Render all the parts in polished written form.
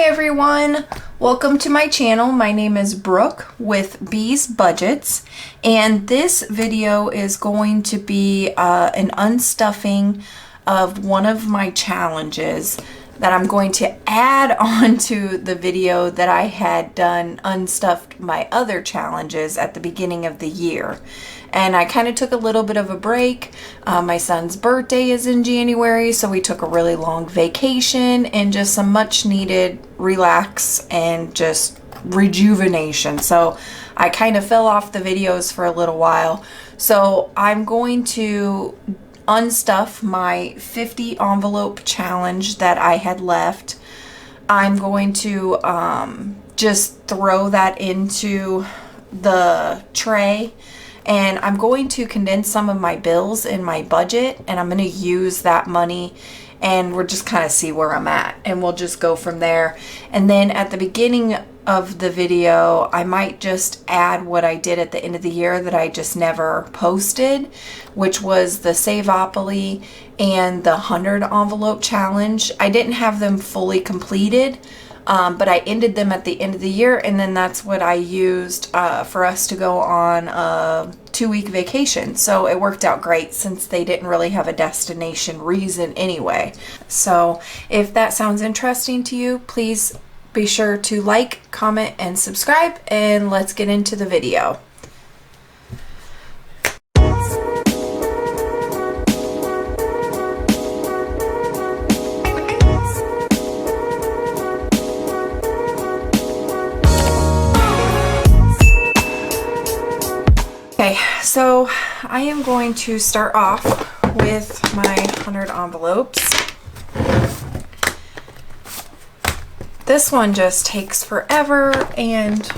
everyone, welcome to my channel. My name is Brooke with Bee's Budgets, and this video is going to be an unstuffing of one of my challenges that I'm going to add on to the video that I had done unstuffed my other challenges at the beginning of the year. And I kind of took a little bit of a break. My son's birthday is in January, so we took a really long vacation and just some much needed relax and just rejuvenation. So I kind of fell off the videos for a little while. So I'm going to unstuff my 50 envelope challenge that I had left. I'm going to just throw that into the tray. And I'm going to condense some of my bills in my budget, and I'm going to use that money, and we'll just kind of see where I'm at, and we'll just go from there. And then at the beginning of the video, I might just add what I did at the end of the year that I just never posted, which was the Saveopoly and the 100 envelope challenge. I didn't have them fully completed, but I ended them at the end of the year, and then that's what I used for us to go on a 2-week vacation. So it worked out great since they didn't really have a destination reason anyway. So if that sounds interesting to you, please be sure to like, comment, and subscribe, and let's get into the video. Okay, so I am going to start off with my 100 envelopes. This one just takes forever, and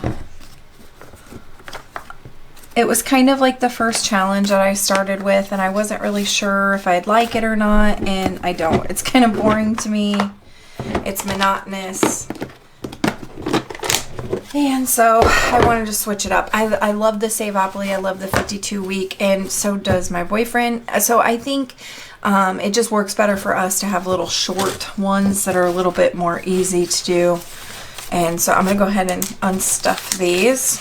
it was kind of like the first challenge that I started with, and I wasn't really sure if I'd like it or not, and I don't. It's kind of boring to me. It's monotonous. And so I wanted to switch it up. I love the Saveopoly. I love the 52 week, and so does my boyfriend. So I think it just works better for us to have little short ones that are a little bit more easy to do. And so I'm going to go ahead and unstuff these.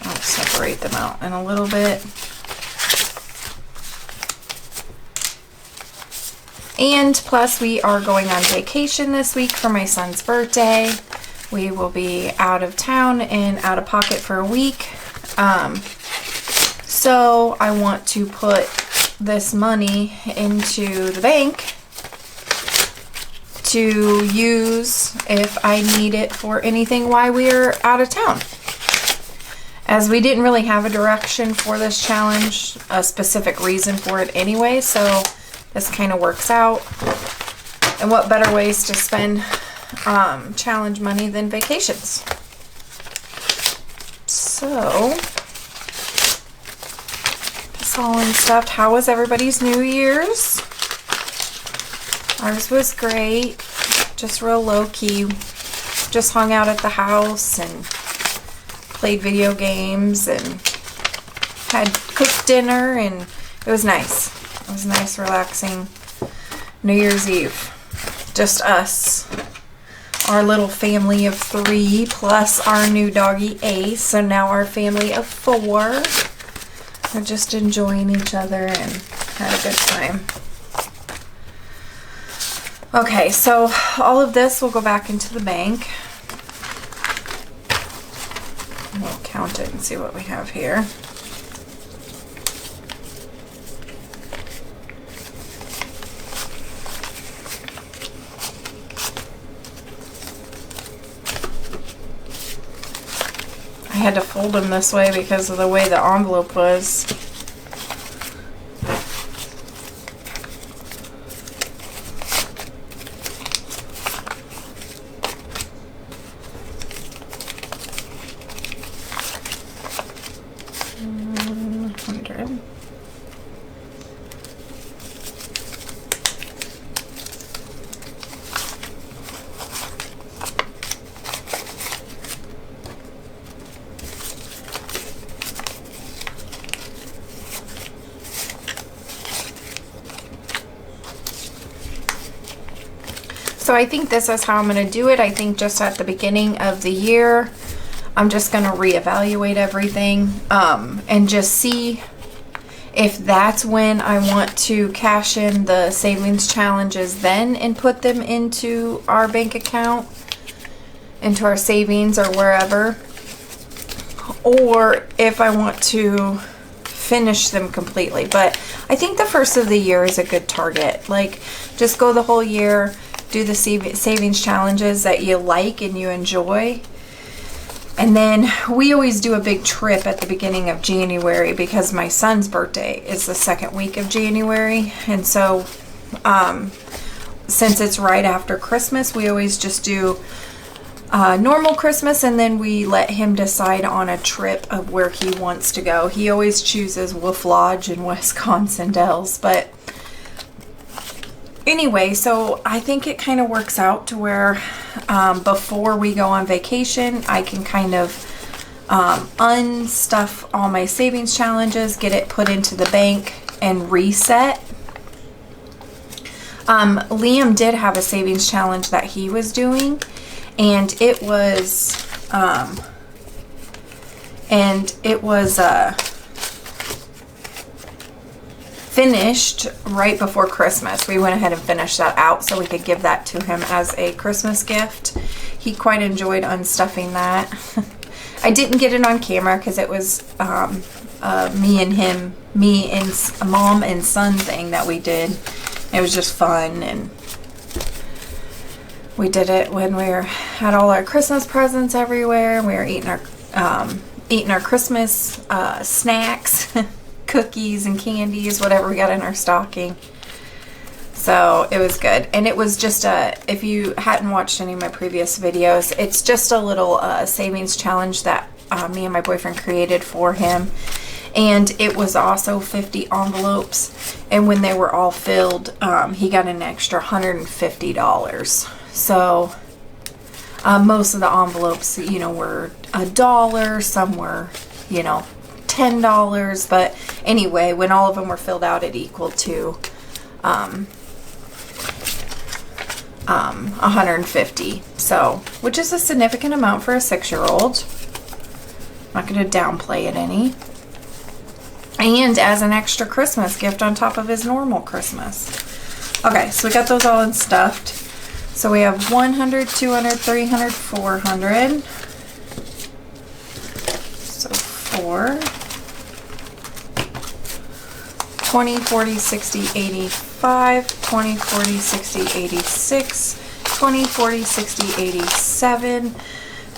I'll separate them out in a little bit. And plus, we are going on vacation this week for my son's birthday. We will be out of town and out of pocket for a week. So I want to put this money into the bank to use if I need it for anything while we're out of town. As we didn't really have a direction for this challenge, a specific reason for it anyway, so this kind of works out. And what better ways to spend challenge money than vacations? So, this all unstuffed. How was everybody's New Year's? Ours was great. Just real low-key. Just hung out at the house and played video games and had cooked dinner, and it was nice. It was nice, relaxing New Year's Eve. Just us. Our little family of 3 plus our new doggy Ace. So now our family of 4. We're just enjoying each other and had a good time. Okay, so all of this will go back into the bank. We'll count it and see what we have here. I had to fold them this way because of the way the envelope was. So I think this is how I'm going to do it. I think just at the beginning of the year, I'm just going to reevaluate everything and just see if that's when I want to cash in the savings challenges then and put them into our bank account, into our savings or wherever, or if I want to finish them completely. But I think the first of the year is a good target. Like, just go the whole year, do the savings challenges that you like and you enjoy. And then we always do a big trip at the beginning of January because my son's birthday is the second week of January. And so since it's right after Christmas, we always just do normal Christmas, and then we let him decide on a trip of where he wants to go. He always chooses Wolf Lodge in Wisconsin Dells. But anyway, so I think it kind of works out to where before we go on vacation, I can kind of unstuff all my savings challenges, get it put into the bank, and reset. Liam did have a savings challenge that he was doing, and it was finished right before Christmas. We went ahead and finished that out so we could give that to him as a Christmas gift. He quite enjoyed unstuffing that. I didn't get it on camera because it was me and a mom and son thing that we did. It was just fun, and we did it when we had all our Christmas presents everywhere. We were eating our Christmas snacks, cookies and candies, whatever we got in our stocking. So it was good. And it was just if you hadn't watched any of my previous videos, it's just a little savings challenge that me and my boyfriend created for him. And it was also 50 envelopes. And when they were all filled, he got an extra $150. So most of the envelopes, you know, were $1. Some were, you know, $10. But anyway, when all of them were filled out, it equaled to $150. So, which is a significant amount for a 6-year-old. I'm not going to downplay it any. And as an extra Christmas gift on top of his normal Christmas. Okay, so we got those all unstuffed. So we have 100, 200, 300, 400. So 4. 20, 40, 60, 85. 20, 40, 60, 86. 20, 40, 60, 87.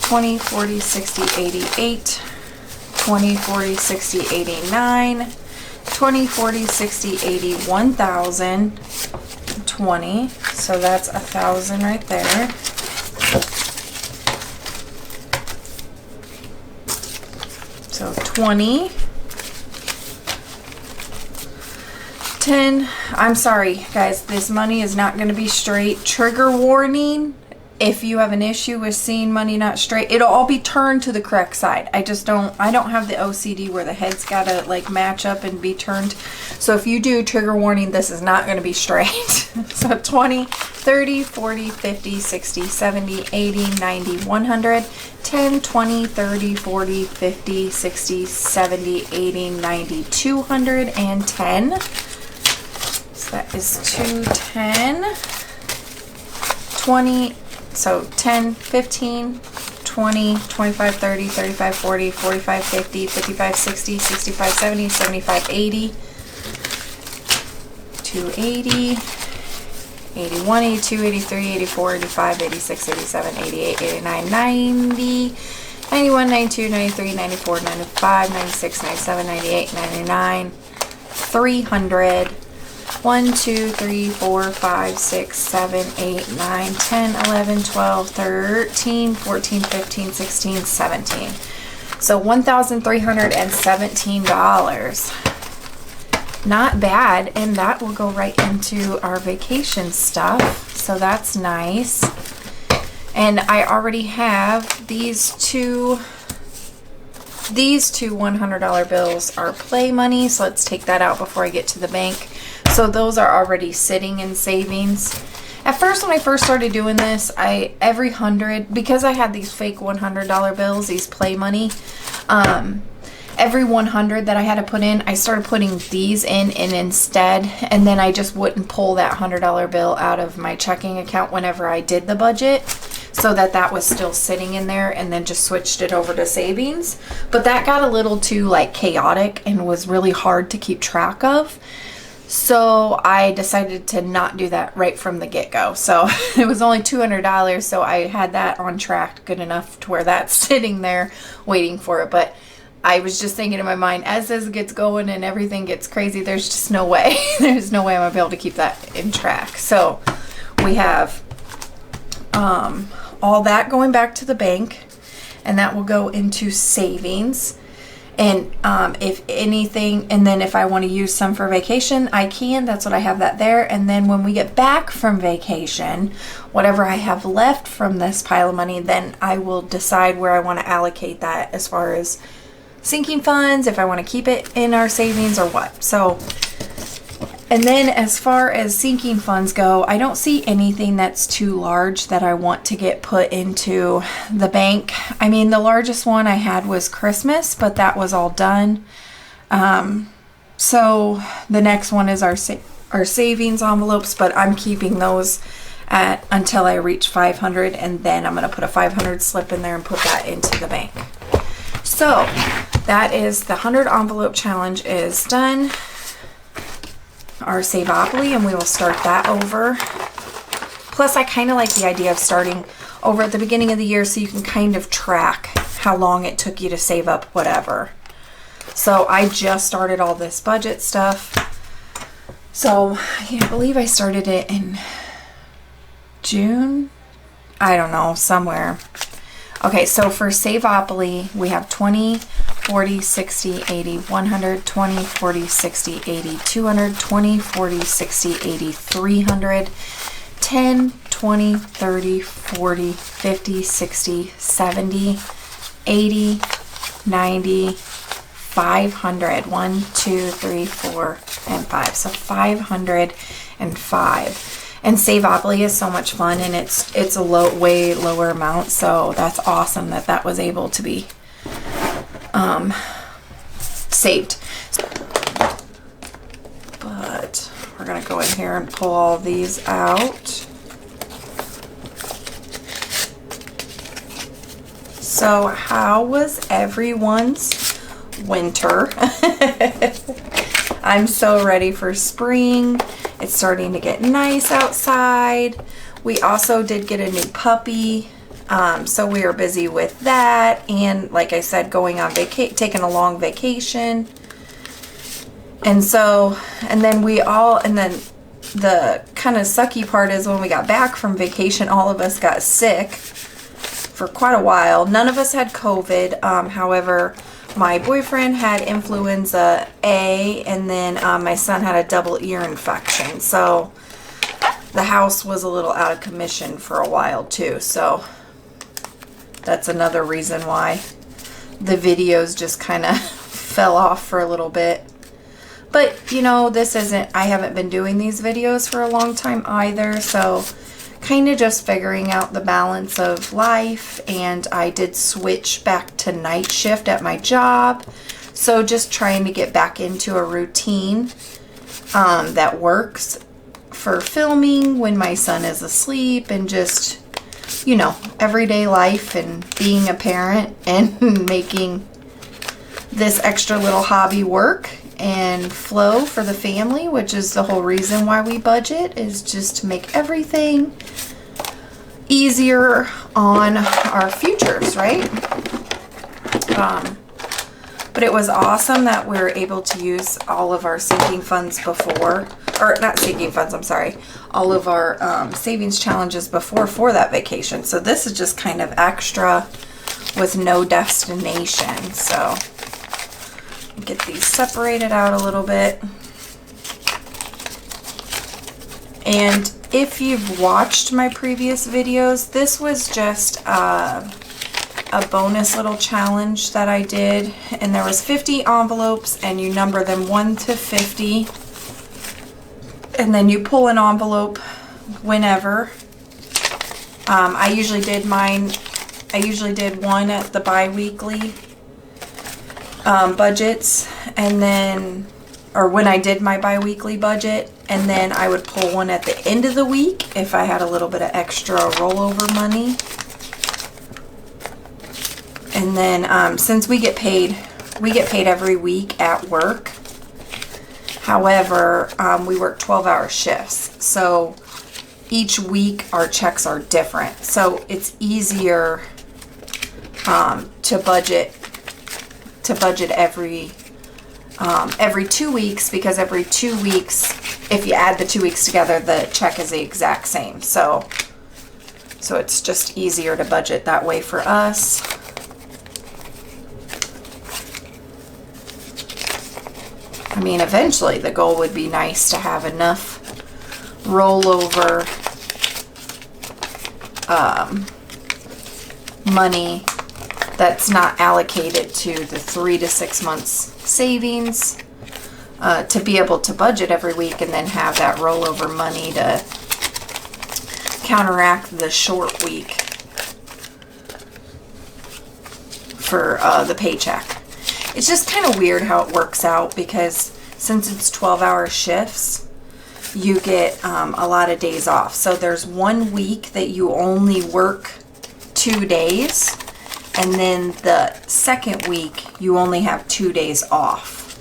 20, 40, 60, 88. 20, 40, 60, 89, 20, 40, 60, 80, 1,000, 20, so that's 1,000 right there. So 20, 10, I'm sorry guys, this money is not going to be straight. Trigger warning. If you have an issue with seeing money not straight, it'll all be turned to the correct side. I don't have the OCD where the head's gotta like match up and be turned. So if you do, trigger warning, this is not gonna be straight. So 20, 30, 40, 50, 60, 70, 80, 90, 100, 10, 20, 30, 40, 50, 60, 70, 80, 90, 210. So that is 210. 20, so 10, 15, 20, 25, 30, 35, 40, 45, 50, 55, 60, 65, 70, 75, 80, 280, 81, 82, 83, 84, 85, 86, 87, 88, 89, 90, 91, 92, 93, 94, 95, 96, 97, 98, 99, 300, 1, 2, 3, 4, 5, 6, 7, 8, 9, 10, 11, 12, 13, 14, 15, 16, 17. So $1,317. Not bad. And that will go right into our vacation stuff. So that's nice. And I already have these two $100 bills are play money. So let's take that out before I get to the bank. So those are already sitting in savings. At first, when I first started doing this, every 100, because I had these fake $100 bills, these play money, every 100 that I had to put in, I started putting these in instead, and then I just wouldn't pull that $100 bill out of my checking account whenever I did the budget, so that was still sitting in there, and then just switched it over to savings. But that got a little too like chaotic and was really hard to keep track of. So I decided to not do that right from the get-go. So it was only $200, so I had that on track good enough to where that's sitting there waiting for it. But I was just thinking in my mind, as this gets going and everything gets crazy, there's just no way. There's no way I'm going to be able to keep that in track. So we have all that going back to the bank, and that will go into savings. And if anything, and then if I want to use some for vacation, I can. That's what I have that there. And then when we get back from vacation, whatever I have left from this pile of money, then I will decide where I want to allocate that as far as sinking funds, if I want to keep it in our savings or what. So, and then as far as sinking funds go, I don't see anything that's too large that I want to get put into the bank. I mean, the largest one I had was Christmas, but that was all done. So the next one is our savings envelopes, but I'm keeping those until I reach 500, and then I'm going to put a 500 slip in there and put that into the bank. So that is the 100 envelope challenge is done. Our Saveopoly, and we will start that over. Plus, I kind of like the idea of starting over at the beginning of the year so you can kind of track how long it took you to save up whatever. So I just started all this budget stuff. So I believe I started it in June. I don't know, somewhere. Okay, so for Saveopoly, we have 20, 40, 60, 80, 100, 20, 40, 60, 80, 200, 20, 40, 60, 80, 300, 10, 20, 30, 40, 50, 60, 70, 80, 90, 500. 1, 2, 3, 4, and 5. So 505. And Saveopoly is so much fun, and it's a way lower amount, so that's awesome that was able to be saved. But we're gonna go in here and pull all these out. So how was everyone's winter? I'm so ready for spring. It's starting to get nice outside. We also did get a new puppy, so we are busy with that. And like I said, going on taking a long vacation. And so, and then the kind of sucky part is when we got back from vacation, all of us got sick for quite a while. None of us had COVID. However, my boyfriend had influenza A, and then my son had a double ear infection. So the house was a little out of commission for a while too. So that's another reason why the videos just kind of fell off for a little bit. But you know, I haven't been doing these videos for a long time either. So kind of just figuring out the balance of life, and I did switch back to night shift at my job, so just trying to get back into a routine that works for filming when my son is asleep, and just, you know, everyday life and being a parent and making this extra little hobby work and flow for the family, which is the whole reason why we budget, is just to make everything easier on our futures, right? But it was awesome that we were able to use all of our sinking funds before, or not sinking funds, I'm sorry, all of our savings challenges before for that vacation. So this is just kind of extra with no destination. So get these separated out a little bit. And if you've watched my previous videos, this was just a bonus little challenge that I did, and there was 50 envelopes, and you number them 1 to 50, and then you pull an envelope whenever. I usually did mine, I usually did one at the bi-weekly budgets, and then, or when I did my bi-weekly budget, and then I would pull one at the end of the week if I had a little bit of extra rollover money. And then since we get paid every week at work. However, we work 12-hour shifts, so each week our checks are different. So it's easier to budget every 2 weeks, because every 2 weeks, if you add the 2 weeks together, the check is the exact same. So it's just easier to budget that way for us. I mean, eventually the goal would be nice to have enough rollover money that's not allocated to the 3 to 6 months savings to be able to budget every week, and then have that rollover money to counteract the short week for the paycheck. It's just kind of weird how it works out, because since it's 12-hour shifts, you get a lot of days off. So there's 1 week that you only work 2 days, and then the second week you only have 2 days off.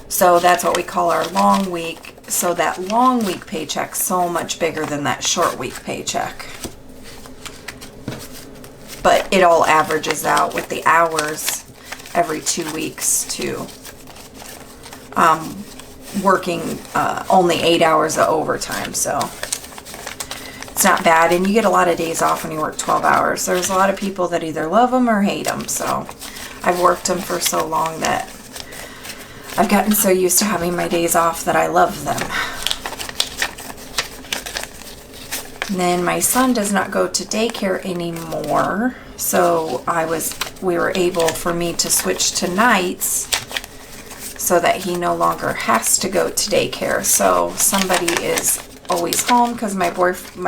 So that's what we call our long week. So that long week paycheck's so much bigger than that short week paycheck. But it all averages out with the hours every 2 weeks to working only 8 hours of overtime. So it's not bad, and you get a lot of days off when you work 12 hours. There's a lot of people that either love them or hate them. So I've worked them for so long that I've gotten so used to having my days off that I love them. And then my son does not go to daycare anymore, so we were able for me to switch to nights so that he no longer has to go to daycare. So somebody is always home, because my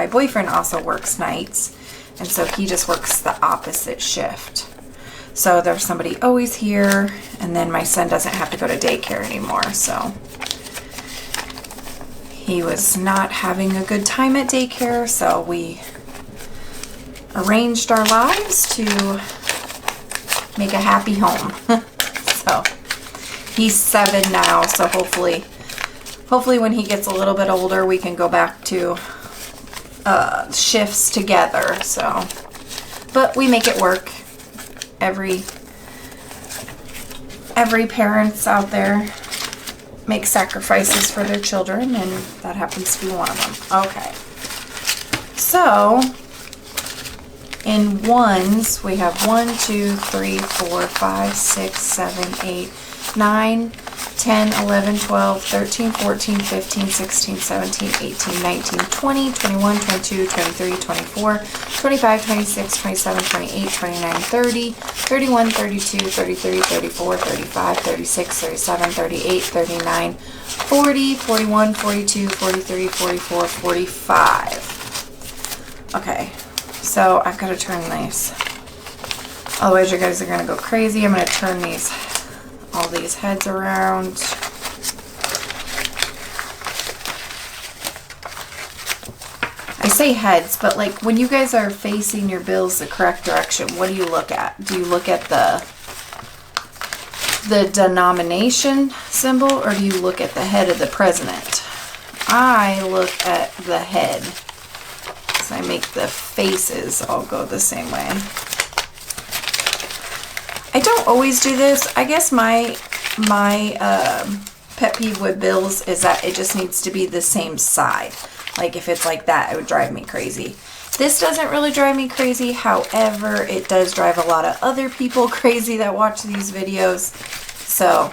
boyfriend also works nights, and so he just works the opposite shift. So there's somebody always here, and then my son doesn't have to go to daycare anymore. So he was not having a good time at daycare, so we arranged our lives to make a happy home. So he's 7 now, so hopefully when he gets a little bit older, we can go back to shifts together. So, but we make it work. Every parents out there make sacrifices for their children, and that happens to be one of them. Okay, so in ones we have 1, 2, 3, 4, 5, 6, 7, 8, 9, 10, 11, 12, 13, 14, 15, 16, 17, 18, 19, 20, 21, 22, 23, 24, 25, 26, 27, 28, 29, 30, 31, 32, 33, 34, 35, 36, 37, 38, 39, 40, 41, 42, 43, 44, 45. Okay, so I've got to turn these. Otherwise you guys are going to go crazy. I'm going to turn all these heads around. I say heads, but like when you guys are facing your bills the correct direction, what do you look at? Do you look at the denomination symbol, or do you look at the head of the president? I look at the head. So I make the faces all go the same way. I don't always do this. I guess my pet peeve with bills is that it just needs to be the same side. Like if it's like that, it would drive me crazy. This doesn't really drive me crazy. However, it does drive a lot of other people crazy that watch these videos. So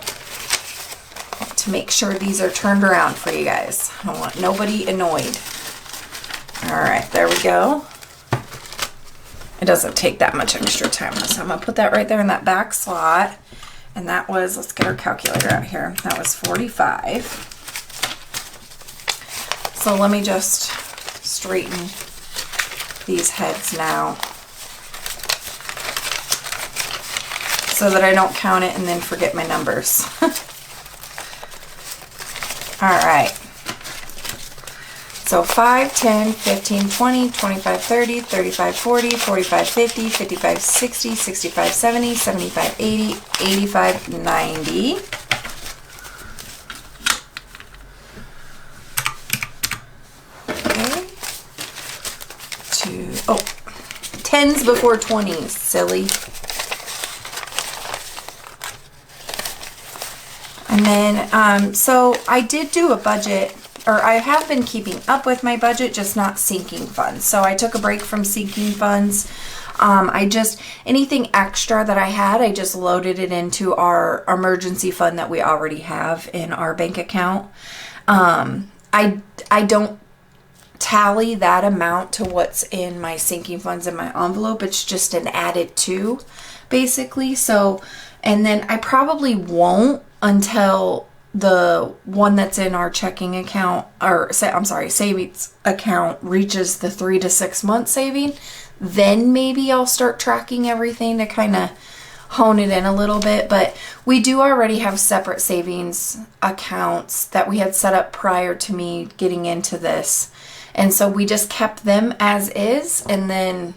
to make sure these are turned around for you guys. I don't want nobody annoyed. All right, there we go. It doesn't take that much extra time. So I'm gonna put that right there in that back slot. And that was, let's get our calculator out here. That was 45. So let me just straighten these heads now so that I don't count it and then forget my numbers. All right. So 5, 10, 15, 20, 25, 30, 35, 40, 45, 50, 55, 60, 65, 70, 75, 80, 85, 90. Okay. Oh, 10s before 20s, silly. And then, so I did do a budget, or I have been keeping up with my budget, just not sinking funds. So I took a break from sinking funds. Anything extra that I had, I just loaded it into our emergency fund that we already have in our bank account. I don't tally that amount to what's in my sinking funds in my envelope. It's just an added to, basically. So, and then I probably won't until the one that's in our checking account, or I'm sorry, savings account reaches the 3 to 6 month saving. Then maybe I'll start tracking everything to kind of hone it in a little bit. But we do already have separate savings accounts that we had set up prior to me getting into this. And so we just kept them as is and then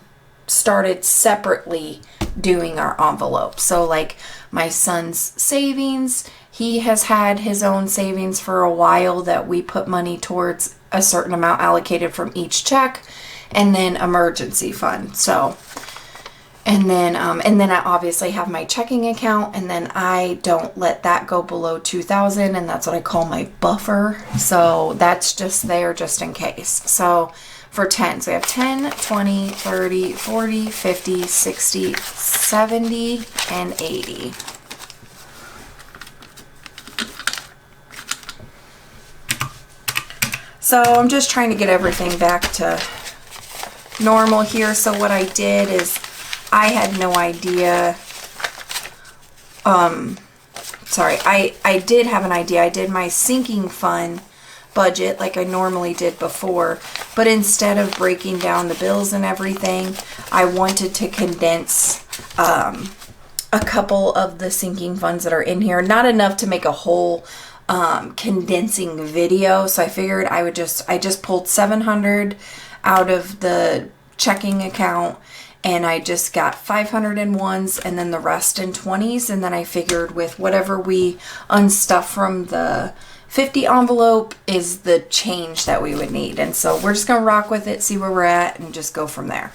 started separately doing our envelope. So like my son's savings, he has had his own savings for a while that we put money towards a certain amount allocated from each check, and then emergency fund. So, and then I obviously have my checking account, and then I don't let that go below 2,000, and that's what I call my buffer. So that's just there just in case. So for 10, so we have 10, 20, 30, 40, 50, 60, 70, and 80. So I'm just trying to get everything back to normal here. So what I did is I had no idea. Sorry, I did have an idea. I did my sinking fund budget like I normally did before, but instead of breaking down the bills and everything, I wanted to condense a couple of the sinking funds that are in here. Not enough to make a whole condensing video. So I figured I just pulled 700 out of the checking account, and I just got 500 in ones and then the rest in 20s. And then I figured with whatever we unstuff from the 50 envelope is the change that we would need. And so we're just going to rock with it, see where we're at, and just go from there.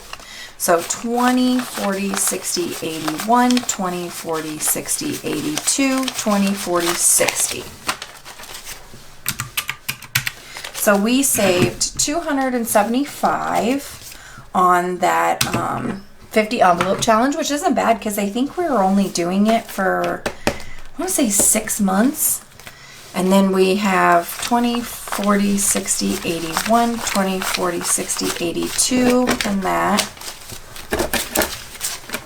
So 20, 40, 60, 81, 20, 40, 60, 82, 20, 40, 60. So we saved 275 on that 50 envelope challenge, which isn't bad because I think we were only doing it for, I want to say 6 months. And then we have 20, 40, 60, 81, 20, 40, 60, 82, and that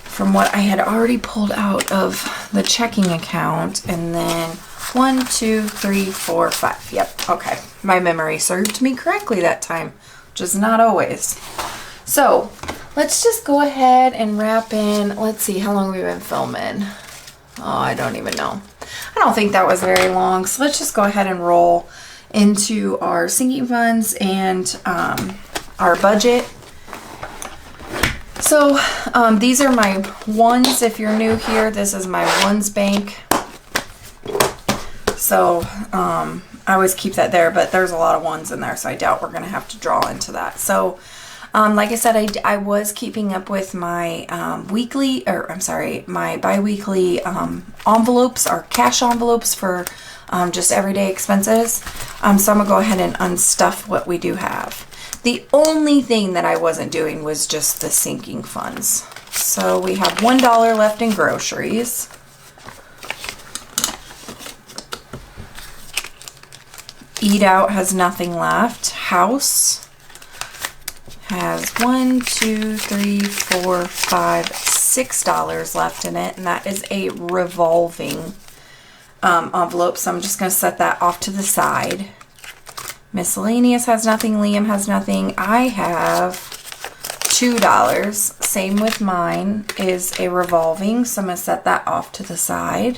from what I had already pulled out of the checking account. And then 1, 2, 3, 4, 5. Yep. Okay. My memory served me correctly that time, which is not always. So let's just go ahead and wrap in. Let's see how long we've been filming. Oh, I don't even know. I don't think that was very long. So let's just go ahead and roll into our sinking funds and our budget. So these are my ones. If you're new here, this is my ones bank. So I always keep that there, but there's a lot of ones in there, so I doubt we're going to have to draw into that. So like I said, I was keeping up with my my bi-weekly envelopes, or cash envelopes for just everyday expenses. So I'm going to go ahead and unstuff what we do have. The only thing that I wasn't doing was just the sinking funds. So we have $1 left in groceries. Eat Out has nothing left. House has $6 left in it, and that is a revolving envelope, so I'm just going to set that off to the side. Miscellaneous has nothing. Liam has nothing. I have $2. Same with mine, is a revolving, so I'm going to set that off to the side.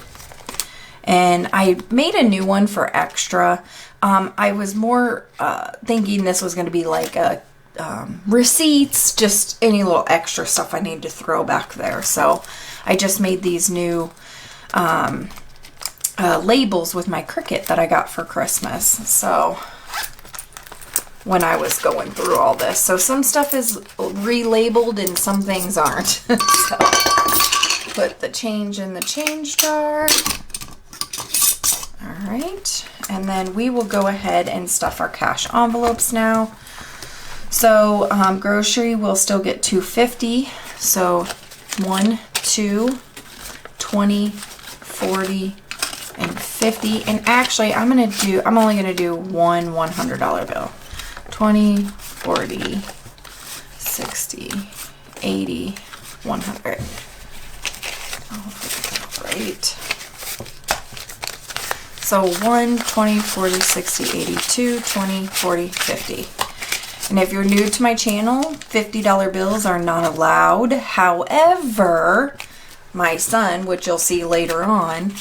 And I made a new one for extra. I was more thinking this was going to be like a receipts, just any little extra stuff I need to throw back there. So I just made these new labels with my Cricut that I got for Christmas. So when I was going through all this, so some stuff is relabeled and some things aren't. So put the change in the change jar. All right, and then we will go ahead and stuff our cash envelopes now. So grocery will still get $2.50. So 1, 2, 20, 40, and 50. And actually, I'm only gonna do one $100 bill. 20, 40, 60, 80, 100. Oh, great. So 1, 20, 40, 60, 80, 2, 20, 40, 50. And if you're new to my channel, $50 bills are not allowed. However, my son, which you'll see later on,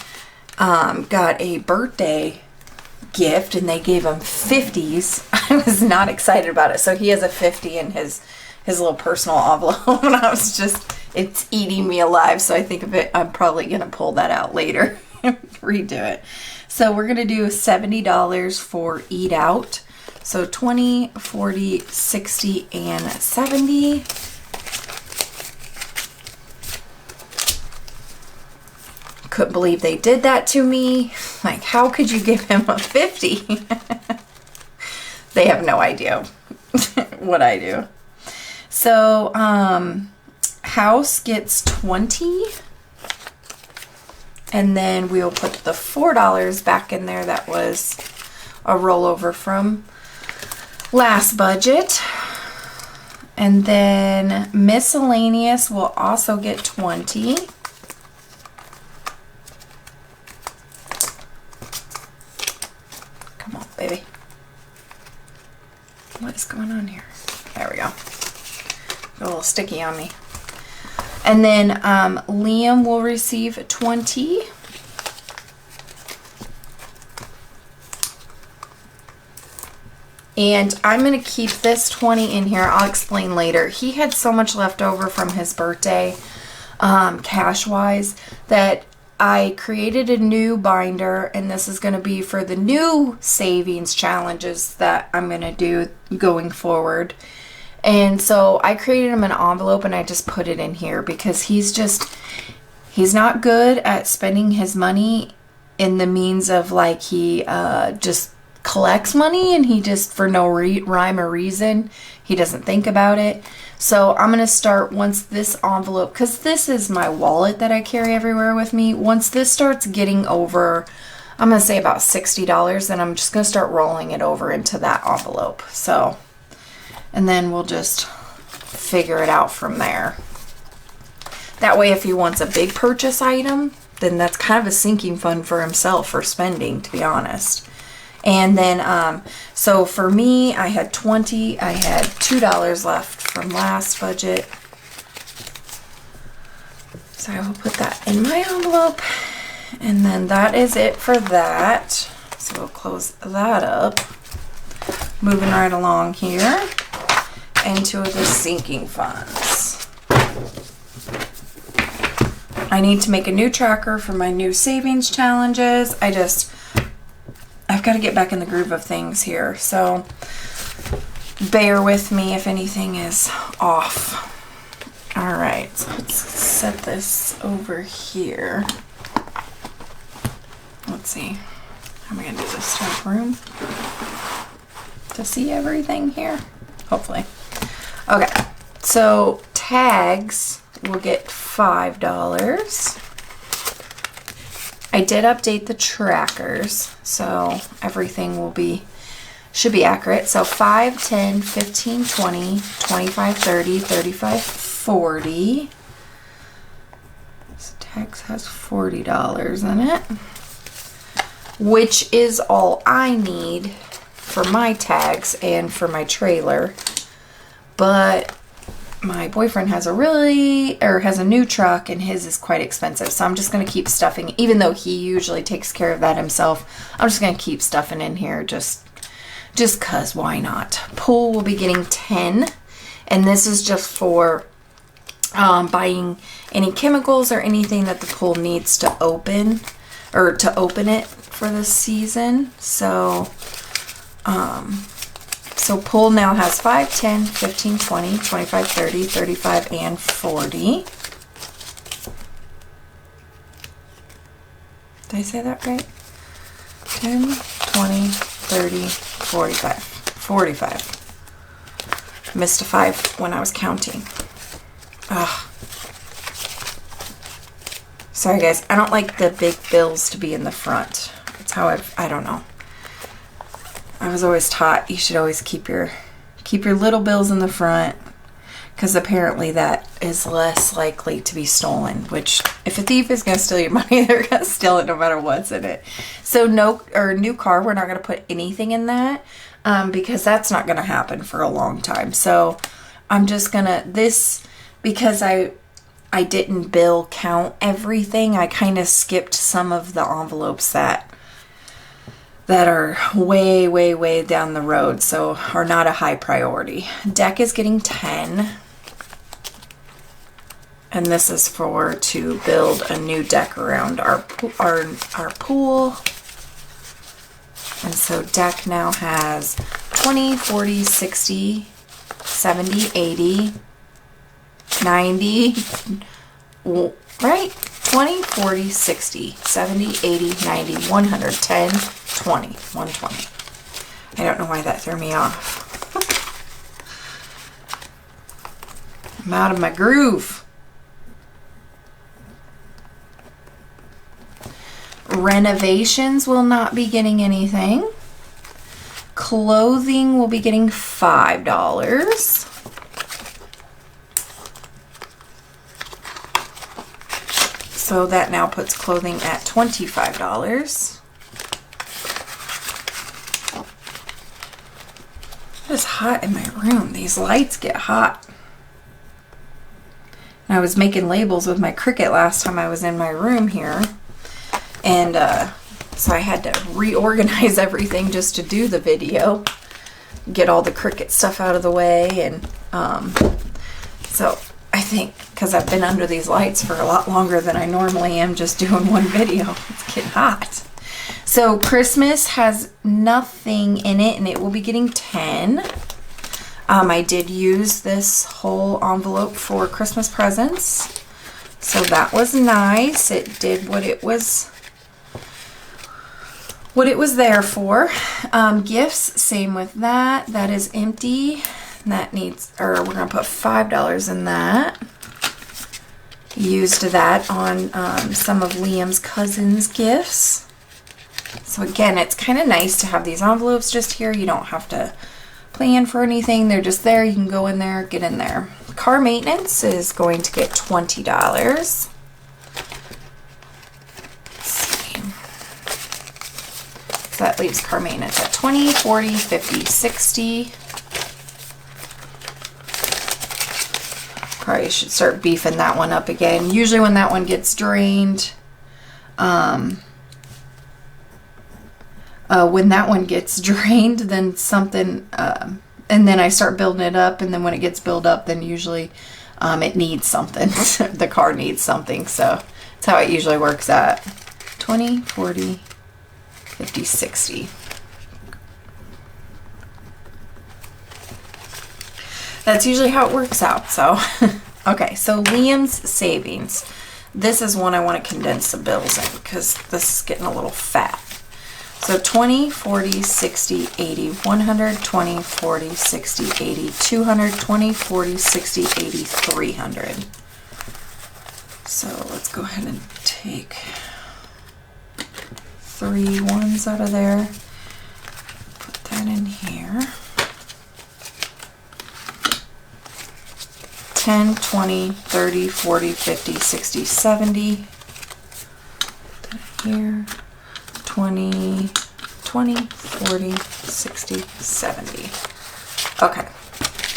got a birthday gift and they gave him 50s. I was not excited about it. So he has a 50 in his little personal envelope, and I was just, it's eating me alive. So I think of it, I'm probably gonna pull that out later and redo it. So we're gonna do $70 for eat out. So 20, 40, 60, and 70. Couldn't believe they did that to me. Like, how could you give him a 50? They have no idea what I do. So, house gets 20. And then we'll put the $4 back in there. That was a rollover from last budget. And then miscellaneous will also get 20. Come on, baby. What is going on here? There we go. A little sticky on me. And then Liam will receive 20. And I'm going to keep this 20 in here. I'll explain later. He had so much left over from his birthday, cash-wise, that I created a new binder, and this is going to be for the new savings challenges that I'm going to do going forward. And so I created him an envelope and I just put it in here because he's not good at spending his money in the means of, like, he just collects money and he just, for no rhyme or reason, he doesn't think about it. So I'm going to start, once this envelope, because this is my wallet that I carry everywhere with me, once this starts getting over, I'm going to say about $60, then I'm just going to start rolling it over into that envelope. So, and then we'll just figure it out from there. That way, if he wants a big purchase item, then that's kind of a sinking fund for himself for spending, to be honest. And then, so for me, I had 20, I had $2 left from last budget. So I will put that in my envelope. And then that is it for that. So we'll close that up. Moving right along here into the sinking funds. I need to make a new tracker for my new savings challenges. I've got to get back in the groove of things here. So bear with me if anything is off. All right, so let's set this over here. Let's see. How am I going to do this? To have room to see everything here? Hopefully. Okay, so tags will get $5. I did update the trackers, so everything should be accurate. So 5, 10, 15, 20, 25, 30, 35, 40. This tags has $40 in it, which is all I need for my tags and for my trailer. But my boyfriend has a new truck, and his is quite expensive. So I'm just going to keep stuffing, even though he usually takes care of that himself. I'm just going to keep stuffing in here just cause why not? Pool will be getting 10, and this is just for buying any chemicals or anything that the pool needs to open it for this season. So so pool now has 5, 10, 15, 20, 25, 30, 35, and 40. Did I say that right? 10, 20, 30, 45. 45. Missed a 5 when I was counting. Ugh. Sorry guys, I don't like the big bills to be in the front. It's how I don't know. I was always taught you should always keep your little bills in the front, because apparently that is less likely to be stolen, which if a thief is going to steal your money, they're going to steal it no matter what's in it. So new car, we're not going to put anything in that because that's not going to happen for a long time. So I'm just going to, because I didn't bill count everything, I kind of skipped some of the envelopes that are way, way, way down the road, so are not a high priority. Deck is getting 10. And this is to build a new deck around our pool. And so deck now has 20, 40, 60, 70, 80, 90, right? 20, 40, 60, 70, 80, 90, 110, 20, 120. I don't know why that threw me off. I'm out of my groove. Renovations will not be getting anything. Clothing will be getting $5. So that now puts clothing at $25. It is hot in my room. These lights get hot. And I was making labels with my Cricut last time I was in my room here. And so I had to reorganize everything just to do the video. Get all the Cricut stuff out of the way. And so I think because I've been under these lights for a lot longer than I normally am just doing one video. It's getting hot. So Christmas has nothing in it, and it will be getting 10. I did use this whole envelope for Christmas presents, so that was nice. It did what it was there for. Gifts, same with that. That is empty. That needs, or we're gonna put $5 in that. Used that on some of Liam's cousin's gifts. So again, it's kind of nice to have these envelopes just here. You don't have to plan for anything. They're just there. You can go in there, get in there. Car maintenance is going to get $20. Let's see. So that leaves car maintenance at 20, 40, 50, 60. Probably should start beefing that one up again. Usually when that one gets drained, then something, and then I start building it up, and then when it gets built up, then usually it needs something. The car needs something, so that's how it usually works out. 20, 40, 50, 60. That's usually how it works out, so. Okay, so Liam's savings. This is one I want to condense the bills in because this is getting a little fat. So 20, 40, 60, 80, 100, 20, 40, 60, 80, 200, 20, 40, 60, 80, 300. So let's go ahead and take 3 ones out of there. Put that in here. 10, 20, 30, 40, 50, 60, 70. Here. 20, 20, 40, 60, 70. Okay,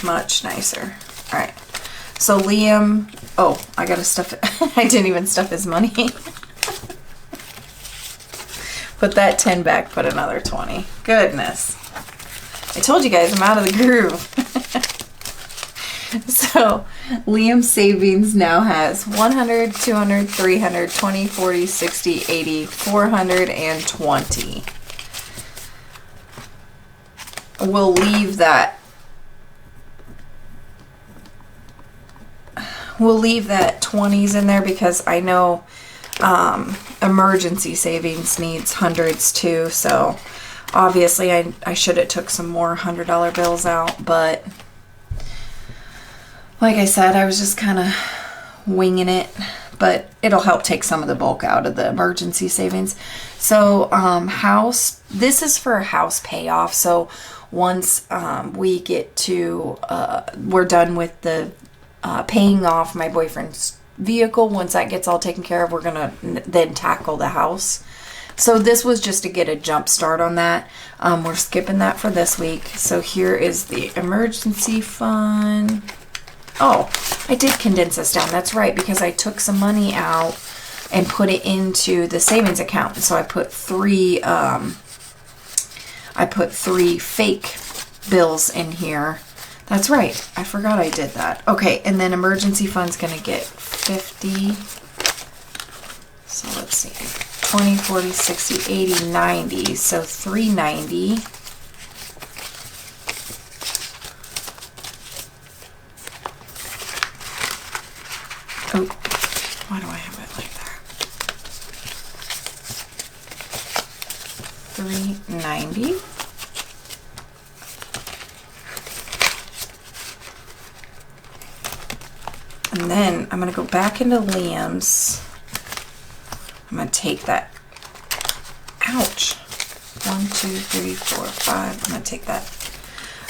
much nicer. All right, so Liam, oh, I gotta stuff it. I didn't even stuff his money. Put that 10 back, put another 20. Goodness. I told you guys I'm out of the groove. So Liam's savings now has 100, 200, 300, 20, 40, 60, 80, 420. We'll leave that. We'll leave that 20s in there because I know emergency savings needs hundreds too. So obviously I should have took some more $100 bills out, but like I said, I was just kind of winging it, but it'll help take some of the bulk out of the emergency savings. So this is for a house payoff. So once we get to, we're done with the paying off my boyfriend's vehicle, once that gets all taken care of, we're gonna then tackle the house. So this was just to get a jump start on that. We're skipping that for this week. So here is the emergency fund. Oh, I did condense this down. That's right, because I took some money out and put it into the savings account. So I put three fake bills in here. That's right. I forgot I did that. Okay, and then emergency fund's gonna get 50. So let's see. 20, 40, 60, 80, 90. So 390. Oh, why do I have it like that? 390. And then I'm going to go back into Liam's. I'm going to take that. Ouch. 1, 2, 3, 4, 5. I'm going to take that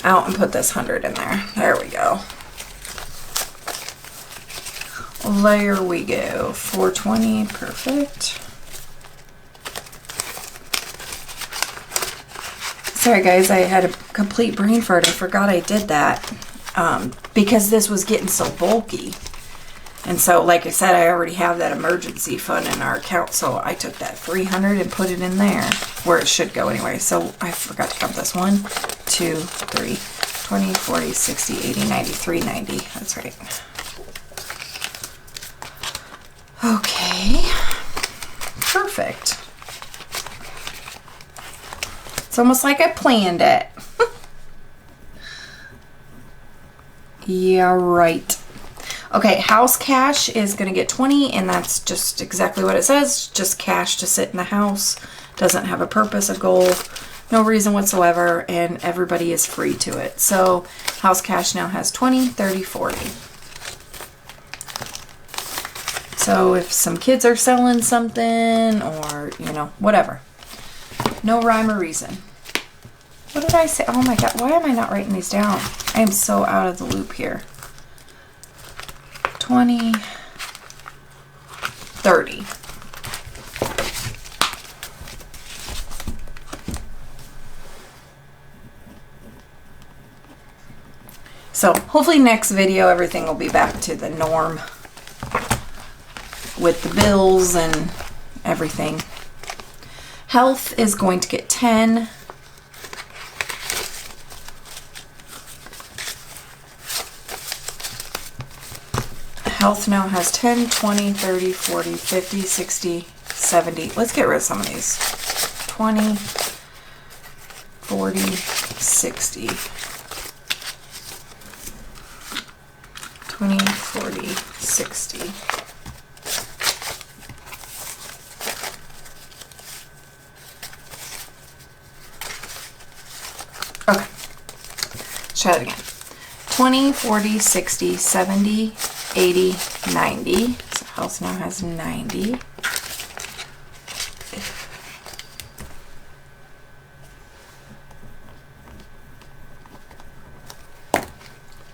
out and put this 100 in there. There we go. There we go. 420. Perfect. Sorry guys, I had a complete brain fart. I forgot I did that because this was getting so bulky. And so, like I said, I already have that emergency fund in our account. So I took that 300 and put it in there where it should go anyway. So I forgot to count this. 1, 2, 3, 20, 40, 60, 80, 90, 390. That's right. Okay. Perfect. It's almost like I planned it. Yeah, right. Okay, house cash is going to get 20, and that's just exactly what it says. Just cash to sit in the house. Doesn't have a purpose, a goal, no reason whatsoever, and everybody is free to it. So house cash now has 20, 30, 40. So if some kids are selling something or, you know, whatever. No rhyme or reason. What did I say? Oh my God, why am I not writing these down? I am so out of the loop here. 20, 30. So hopefully next video everything will be back to the norm with the bills and everything. Health is going to get 10. Health now has 10, 20, 30, 40, 50, 60, 70. Let's get rid of some of these. 20, 40, 60. 20, 40, 60. Okay. Let's try it again. 20, 40, 60, 70, 80, 90. So health now has 90.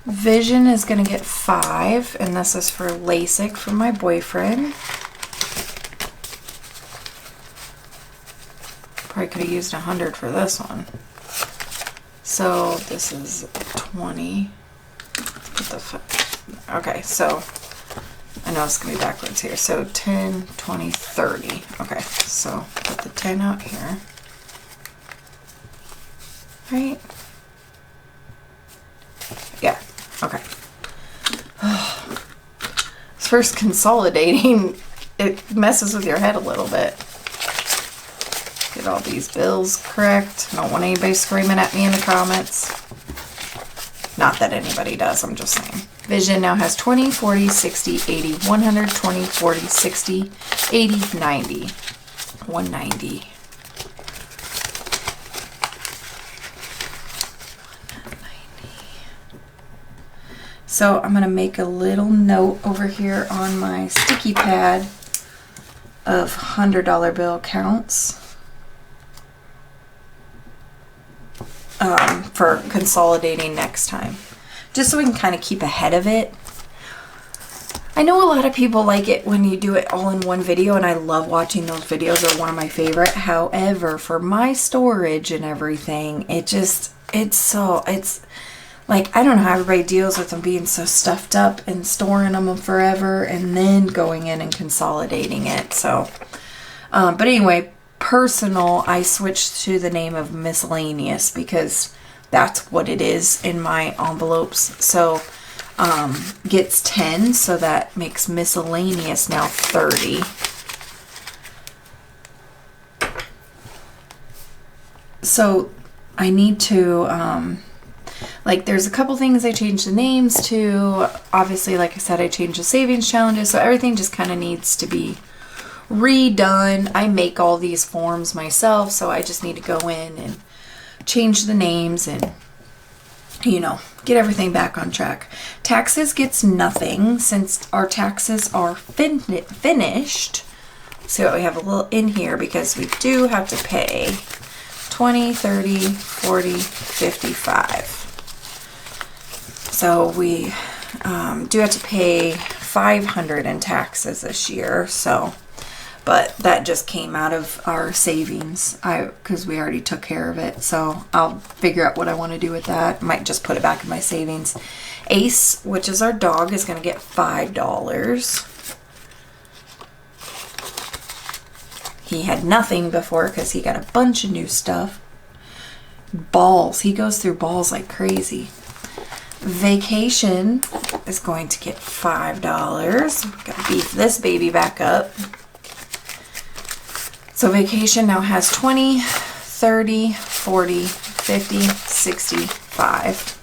Vision is going to get 5, and this is for LASIK for my boyfriend. probably could have used 100 for this one. So this is 20. Put the okay, so I know it's gonna be backwards here. So 10, 20, 30. Okay, so put the 10 out here. Right? Yeah, okay. This first consolidating, it messes with your head a little bit. Get all these bills correct. I don't want anybody screaming at me in the comments. Not that anybody does, I'm just saying. Vision now has 20, 40, 60, 80, 100, 20, 40, 60, 80, 90. 190. So I'm going to make a little note over here on my sticky pad of $100 bill counts for consolidating next time. Just so we can kind of keep ahead of it. I know a lot of people like it when you do it all in one video, and I love watching those videos. They're one of my favorite. However, for my storage and everything, it's like, I don't know how everybody deals with them being so stuffed up and storing them forever and then going in and consolidating it. So, but anyway, personal, I switched to the name of miscellaneous because that's what it is in my envelopes. So, gets 10, so that makes miscellaneous now 30. So, I need to, like, there's a couple things I changed the names to. Obviously, like I said, I changed the savings challenges, so everything just kind of needs to be redone. I make all these forms myself, so I just need to go in and change the names and, you know, get everything back on track. Taxes gets nothing since our taxes are finished. So we have a little in here because we do have to pay 20, 30, 40, 55. So we do have to pay $500 in taxes this year. So, but that just came out of our savings because we already took care of it. So I'll figure out what I want to do with that. Might just put it back in my savings. Ace, which is our dog, is going to get $5. He had nothing before because he got a bunch of new stuff. Balls. He goes through balls like crazy. Vacation is going to get $5. Got to beef this baby back up. So vacation now has 20, 30, 40, 50, 65.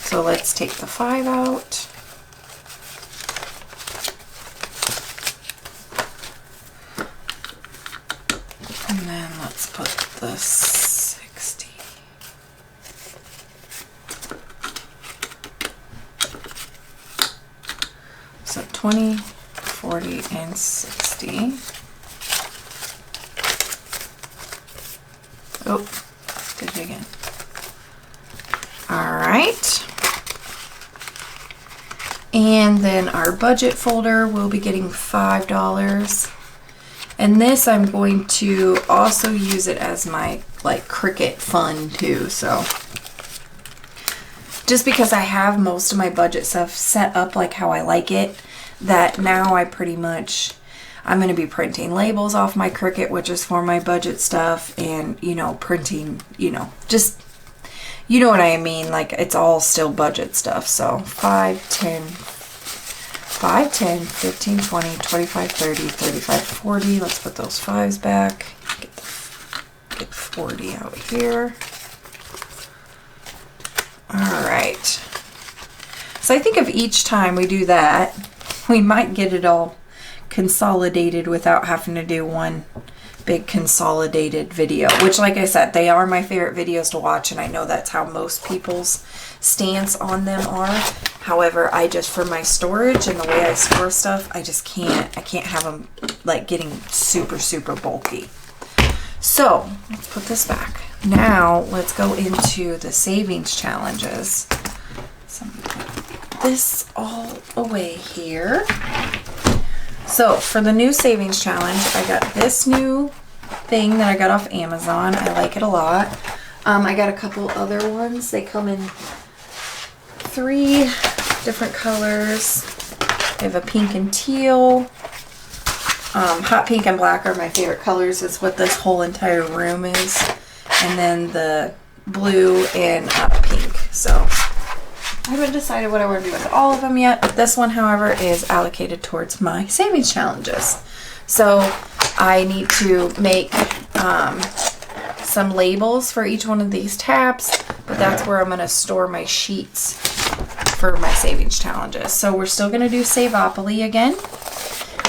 So let's take the 5 out. And then let's put the 60. So 20, 40, and 60. Oh, did it again. All right. And then our budget folder will be getting $5. And this, I'm going to also use it as my like Cricut fund too. So just because I have most of my budget stuff set up like how I like it, that now I pretty much, I'm going to be printing labels off my Cricut, which is for my budget stuff, and, you know, printing, you know, just, you know what I mean? Like, it's all still budget stuff. So 5, 10, 15, 20, 25, 30, 35, 40. Let's put those 5s back. Get 40 out here. All right. So I think of each time we do that, we might get it all consolidated without having to do one big consolidated video, which, like I said, they are my favorite videos to watch, and I know that's how most people's stance on them are. However, I just, for my storage and the way I store stuff, I just can't, I can't have them like getting super, super bulky. So let's put this back. Now let's go into the savings challenges. So I'm gonna put this all away here. So for the new savings challenge, I got this new thing that I got off Amazon. I like it a lot. I got a couple other ones. They come in 3 different colors. I have a pink and teal. Hot pink and black are my favorite colors. Is what this whole entire room is. And then the blue and pink. So I haven't decided what I want to do with all of them yet. But this one, however, is allocated towards my savings challenges. So I need to make some labels for each one of these tabs. But that's where I'm going to store my sheets for my savings challenges. So we're still going to do Saveopoly again.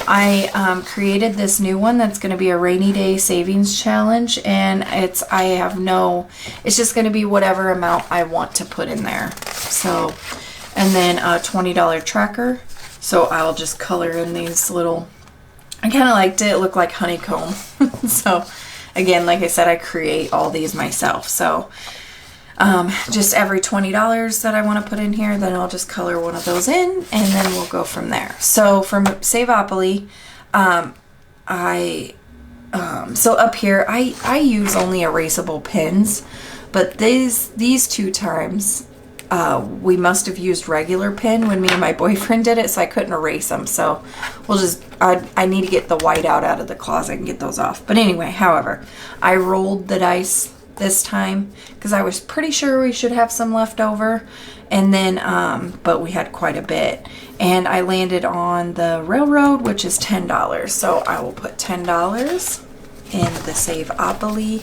I created this new one that's going to be a rainy day savings challenge, and it's just going to be whatever amount I want to put in there. So, and then a $20 tracker. So I'll just color in these little, I kind of liked it. It looked like honeycomb. So again, like I said, I create all these myself. So just every $20 that I want to put in here, then I'll just color one of those in, and then we'll go from there. So from Saveopoly, so up here, I use only erasable pins, but these 2 times, we must have used regular pen when me and my boyfriend did it, so I couldn't erase them. So we'll just, I need to get the white out of the closet and get those off. But anyway, however, I rolled the dice this time because I was pretty sure we should have some left over, and then but we had quite a bit, and I landed on the railroad, which is $10. So I will put $10 in the Saveopoly.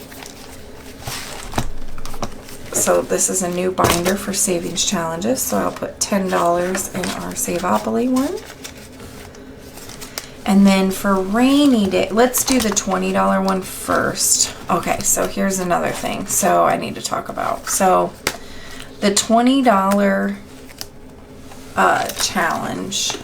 So this is a new binder for savings challenges, so I'll put $10 in our Saveopoly one. And then for rainy day, let's do the $20 one first. Okay, so here's another thing. So I need to talk about. So the $20 challenge.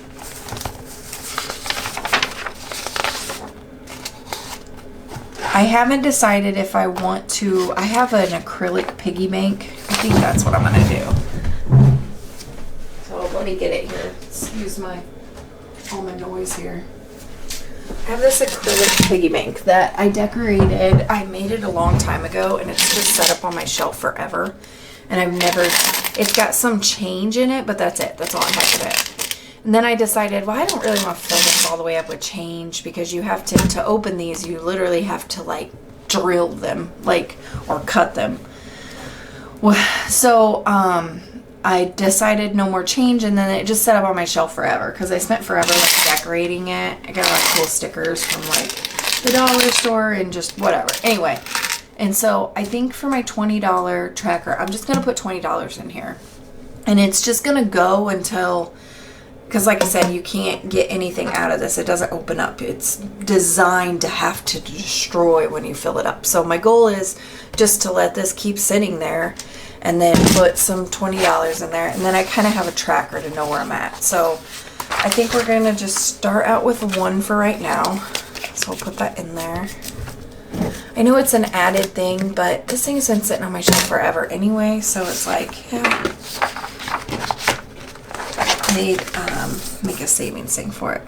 I haven't decided if I want to. I have an acrylic piggy bank. I think that's what I'm gonna do. So let me get it here. Excuse all my noise here. I have this acrylic piggy bank that I decorated. I made it a long time ago, and it's just set up on my shelf forever. And it's got some change in it, but that's it. That's all I have of it. And then I decided, well, I don't really want to fill this all the way up with change, because you have to open these, you literally have to like drill them, or cut them. Well, so, I decided no more change, and then it just set up on my shelf forever because I spent forever decorating it. I got a lot of cool stickers from the dollar store and just whatever. Anyway, and so I think for my $20 tracker, I'm just going to put $20 in here. And it's just going to go until, because like I said, you can't get anything out of this. It doesn't open up. It's designed to have to destroy when you fill it up. So my goal is just to let this keep sitting there, and then put some $20 in there, and then I kind of have a tracker to know where I'm at. So I think we're going to just start out with 1 for right now. So I'll put that in there. I know it's an added thing, but this thing has been sitting on my shelf forever anyway, so it's like, yeah, I need make a savings thing for it.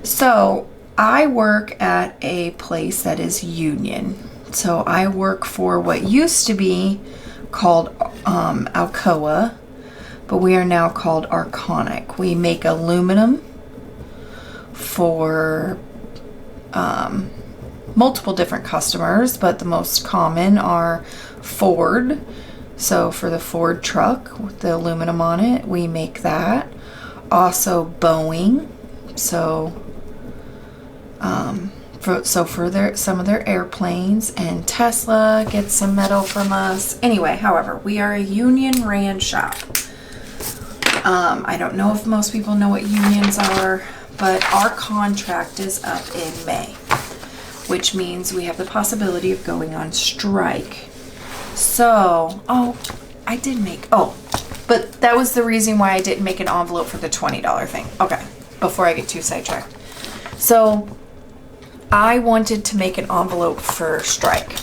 So I work at a place that is union. So I work for what used to be called Alcoa, but we are now called Arconic. We make aluminum for multiple different customers, but the most common are Ford. So for the Ford truck with the aluminum on it, we make that. Also Boeing. So for some of their airplanes, and Tesla gets some metal from us. Anyway, however, we are a union ran shop. I don't know if most people know what unions are, but our contract is up in May, which means we have the possibility of going on strike. So, but that was the reason why I didn't make an envelope for the $20 thing. Okay, before I get too sidetracked. So I wanted to make an envelope for strike.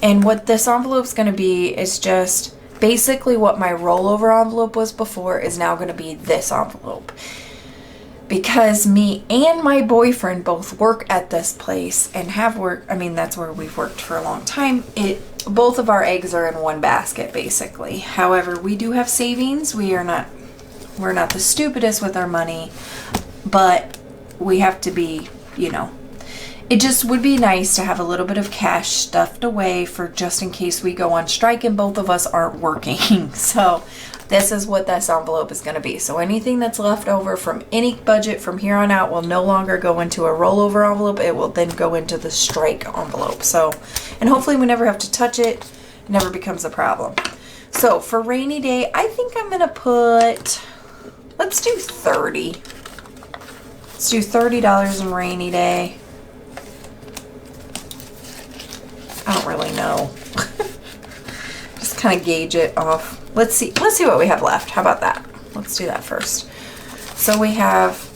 And what this envelope is going to be is just basically what my rollover envelope was before is now going to be this envelope. because me and my boyfriend both work at this place and have worked, I mean, that's where we've worked for a long time. Both of our eggs are in one basket, basically. However, we do have savings. We're not the stupidest with our money, but we have to be, you know, it just would be nice to have a little bit of cash stuffed away for just in case we go on strike and both of us aren't working. So this is what this envelope is going to be. So anything that's left over from any budget from here on out will no longer go into a rollover envelope. It will then go into the strike envelope. So, and hopefully we never have to touch it. It never becomes a problem. So for rainy day, I think I'm going to put, let's do 30. Let's do $30 in rainy day. I don't really know. Just kind of gauge it off. Let's see what we have left. How about that? Let's do that first. So we have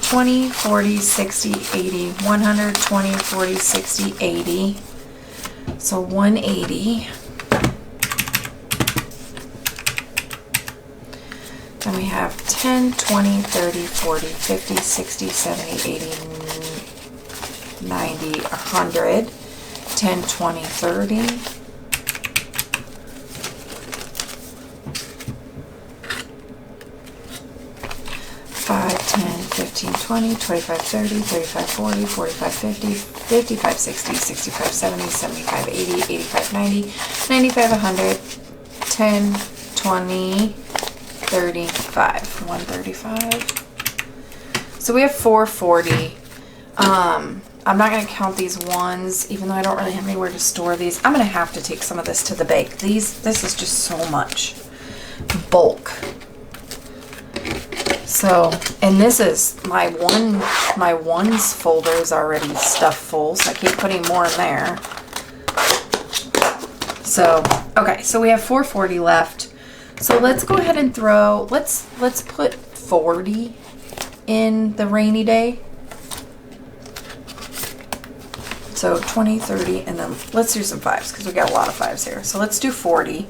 20, 40, 60, 80, 100, 20, 40, 60, 80. So 180. Then we have 10, 20, 30, 40, 50, 60, 70, 80, 90, 100. 10, 20, 30. 5, 10, 15, 20, 25, 30, 35, 40, 45, 50, 55, 60, 65, 70, 75, 80, 85, 90, 95, 100, 10, 20, 35, 135. So we have 440. I'm not going to count these ones, even though I don't really have anywhere to store these. I'm going to have to take some of this to the bank. This is just so much bulk. So, and this is my ones folder is already stuffed full, so I keep putting more in there. So, okay, so we have 440 left. So let's go ahead and throw, let's put 40 in the rainy day. So 20, 30, and then let's do some 5s because we got a lot of 5s here. So let's do 40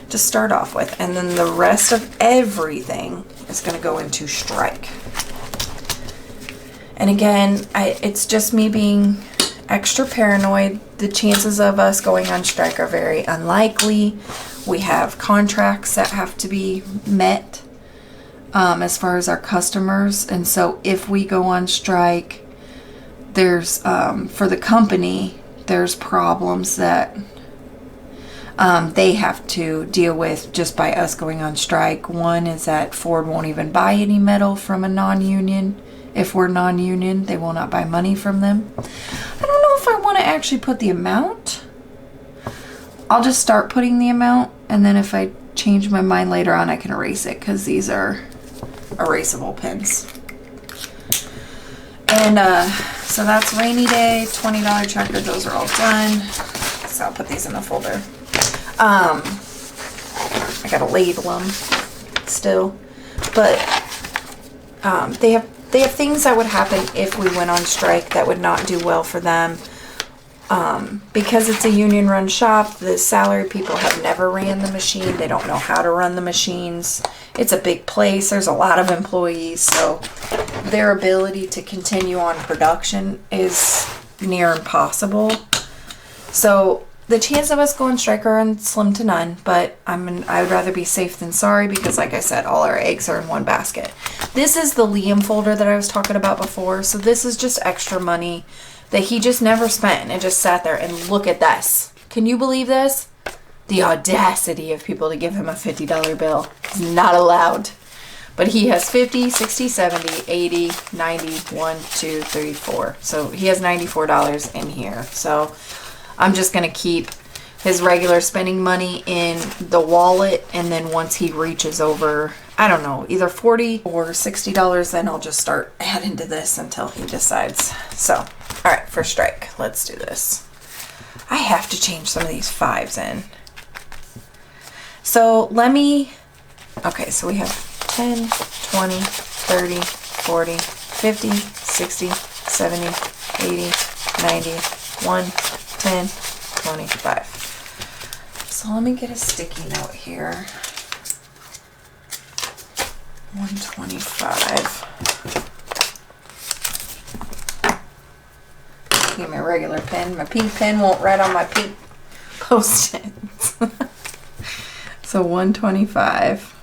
to start off with. And then the rest of everything is going to go into strike. And again, it's just me being extra paranoid. The chances of us going on strike are very unlikely. We have contracts that have to be met as far as our customers. And so if we go on strike, there's for the company, there's problems that they have to deal with just by us going on strike. One is that Ford won't even buy any metal from a non-union. If we're non-union, they will not buy money from them. I don't know if I want to actually put the amount. I'll just start putting the amount, and then if I change my mind later on, I can erase it because these are erasable pins. And so that's rainy day, $20 checker. Those are all done. So I'll put these in the folder. I gotta label them still, but they have things that would happen if we went on strike that would not do well for them. Because it's a union-run shop, the salaried people have never ran the machine. They don't know how to run the machines. It's a big place. There's a lot of employees, so their ability to continue on production is near impossible. So the chance of us going strike are slim to none, but I would rather be safe than sorry because, like I said, all our eggs are in one basket. This is the Liam folder that I was talking about before. So this is just extra money that he just never spent and just sat there. And look at this. Can you believe this? The audacity of people to give him a $50 bill is not allowed. But he has 50, 60, 70, 80, 90, 1, 2, 3, 4. So he has $94 in here. So I'm just going to keep his regular spending money in the wallet. And then once he reaches over, I don't know, either $40 or $60, then I'll just start adding to this until he decides. So, all right, for strike, let's do this. I have to change some of these 5s in. So okay, so we have 10, 20, 30, 40, 50, 60, 70, 80, 90, 1, 10, 25. So let me get a sticky note here. 125. Give me a regular pen. My pink pen won't write on my pink Post-its. So 125.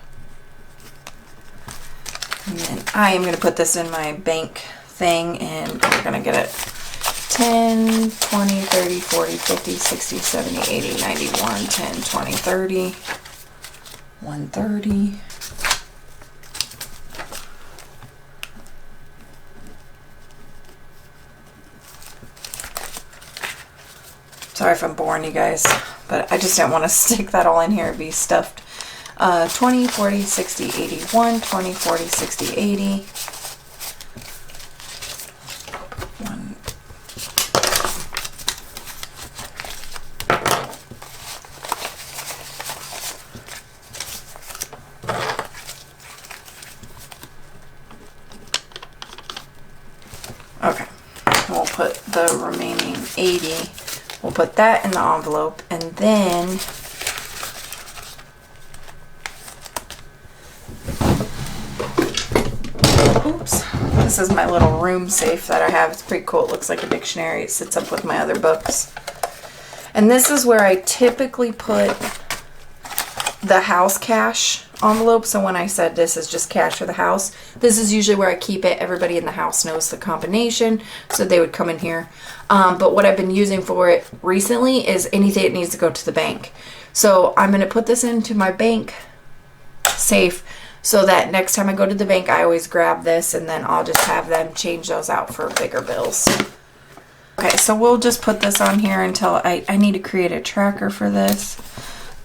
And then I am going to put this in my bank thing, and we're going to get it 10, 20, 30, 40, 50, 60, 70, 80, 91, 10, 20, 30, 130. Sorry if I'm boring you guys, but I just didn't want to stick that all in here and be stuffed. 20, 40, 60, 81, 20, 40, 60, 80. One. Okay, we'll put the remaining 80. We'll put that in the envelope, and then oops, this is my little room safe that I have. It's pretty cool. It looks like a dictionary. It sits up with my other books. And this is where I typically put the house cash envelope. So when I said this is just cash for the house, this is usually where I keep it. Everybody in the house knows the combination, so they would come in here. But what I've been using for it recently is anything that needs to go to the bank. So I'm going to put this into my bank safe so that next time I go to the bank, I always grab this, and then I'll just have them change those out for bigger bills. Okay, so we'll just put this on here until I need to create a tracker for this,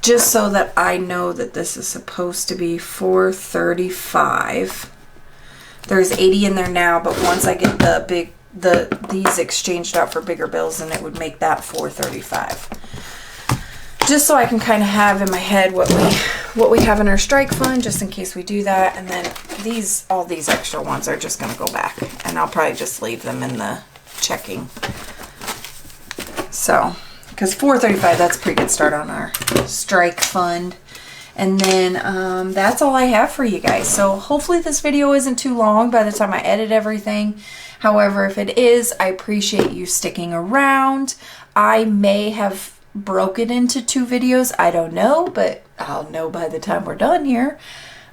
just so that I know that this is supposed to be $435. There's 80 in there now, but once I get these exchanged out for bigger bills, then it would make that $435. Just so I can kind of have in my head what we have in our strike fund, just in case we do that. And then all these extra ones are just going to go back, and I'll probably just leave them in the checking. So, because $435, that's a pretty good start on our strike fund. And then that's all I have for you guys. So hopefully this video isn't too long by the time I edit everything. However, if it is, I appreciate you sticking around. I may have broken into 2 videos. I don't know, but I'll know by the time we're done here.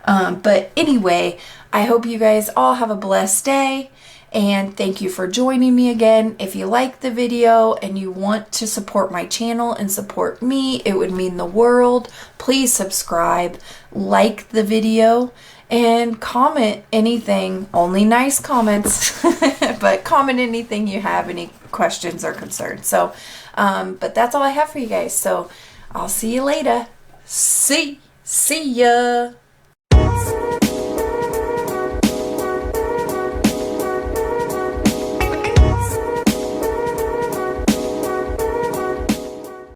But anyway, I hope you guys all have a blessed day. And thank you for joining me again. If you like the video and you want to support my channel and support me, it would mean the world. Please subscribe, like the video, and comment anything. Only nice comments, but comment anything you have, any questions or concerns. So, but that's all I have for you guys. So I'll see you later. See ya.